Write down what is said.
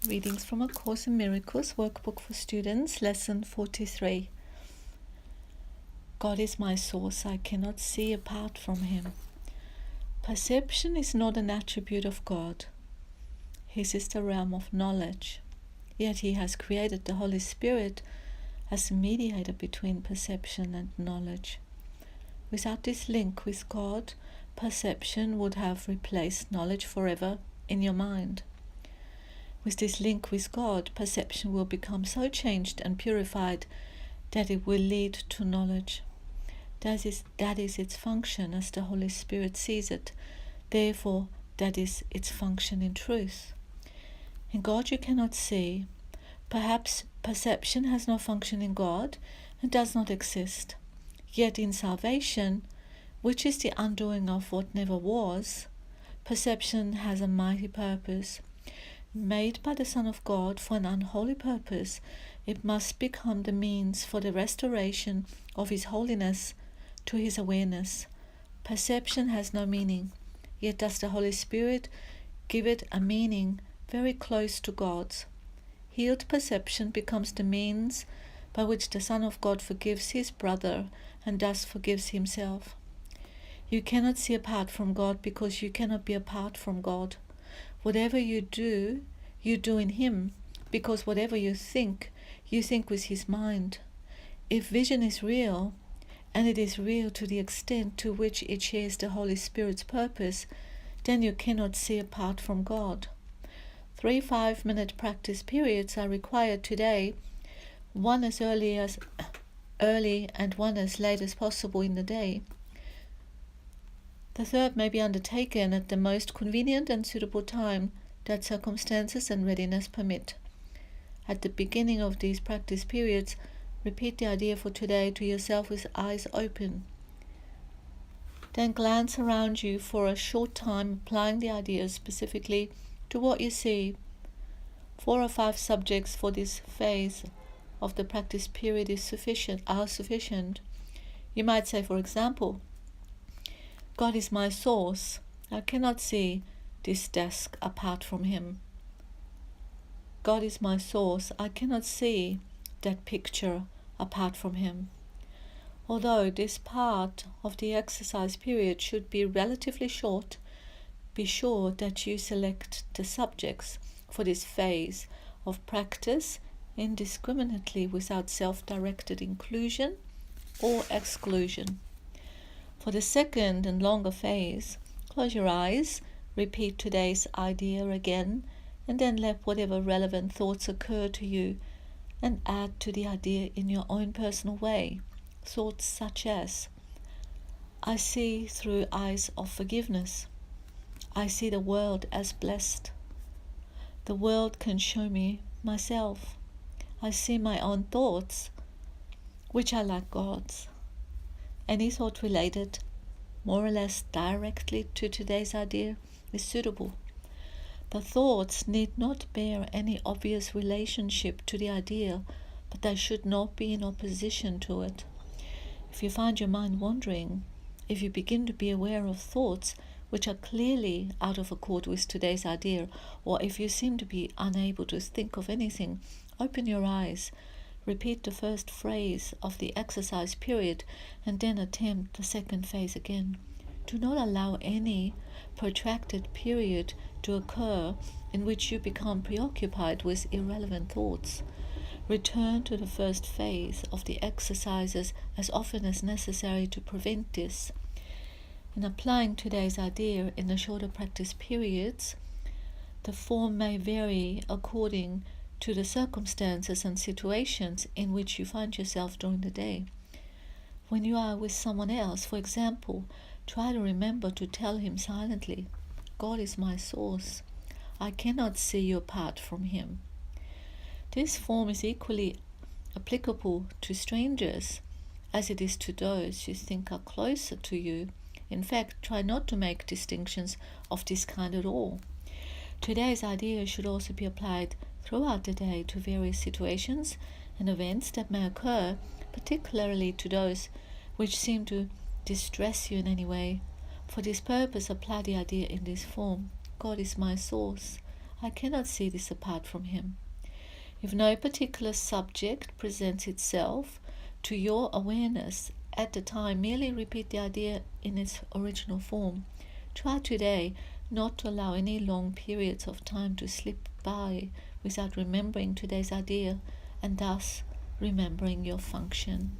Readings from A Course in Miracles, Workbook for Students, Lesson 43. God is my source, I cannot see apart from Him. Perception is not an attribute of God. His is the realm of knowledge. Yet He has created the Holy Spirit as a mediator between perception and knowledge. Without this link with God, perception would have replaced knowledge forever in your mind. With this link with God, perception will become so changed and purified that it will lead to knowledge. That is its function as the Holy Spirit sees it. Therefore, that is its function in truth. In God you cannot see. Perhaps perception has no function in God and does not exist. Yet in salvation, which is the undoing of what never was, perception has a mighty purpose. Made by the Son of God for an unholy purpose, it must become the means for the restoration of His holiness to His awareness. Perception has no meaning, yet does the Holy Spirit give it a meaning very close to God's. Healed perception becomes the means by which the Son of God forgives His brother and thus forgives Himself. You cannot see apart from God because you cannot be apart from God. Whatever you do in Him, because whatever you think with His mind. If vision is real, and it is real to the extent to which it shares the Holy Spirit's purpose, then you cannot see apart from God. 3 5-minute practice periods are required today, one as early and one as late as possible in the day. The third may be undertaken at the most convenient and suitable time that circumstances and readiness permit. At the beginning of these practice periods, repeat the idea for today to yourself with eyes open. Then glance around you for a short time, applying the idea specifically to what you see. 4 or 5 subjects for this phase of the practice period are sufficient. You might say, for example, God is my source. I cannot see this desk apart from Him. God is my source. I cannot see that picture apart from Him. Although this part of the exercise period should be relatively short, be sure that you select the subjects for this phase of practice indiscriminately without self-directed inclusion or exclusion. For the second and longer phase, close your eyes, repeat today's idea again, and then let whatever relevant thoughts occur to you and add to the idea in your own personal way. Thoughts such as, I see through eyes of forgiveness. I see the world as blessed. The world can show me myself. I see my own thoughts, which are like God's. Any thought related, more or less directly to today's idea, is suitable. The thoughts need not bear any obvious relationship to the idea, but they should not be in opposition to it. If you find your mind wandering, if you begin to be aware of thoughts which are clearly out of accord with today's idea, or if you seem to be unable to think of anything, open your eyes. Repeat the first phrase of the exercise period and then attempt the second phase again. Do not allow any protracted period to occur in which you become preoccupied with irrelevant thoughts. Return to the first phase of the exercises as often as necessary to prevent this. In applying today's idea in the shorter practice periods, the form may vary according to the circumstances and situations in which you find yourself during the day. When you are with someone else, for example, try to remember to tell him silently, God is my source. I cannot see you apart from Him. This form is equally applicable to strangers as it is to those you think are closer to you. In fact, try not to make distinctions of this kind at all. Today's idea should also be applied throughout the day to various situations and events that may occur, particularly to those which seem to distress you in any way. For this purpose, apply the idea in this form. God is my source. I cannot see this apart from him. If no particular subject presents itself to your awareness at the time, merely repeat the idea in its original form. Try today not to allow any long periods of time to slip by without remembering today's idea and thus remembering your function.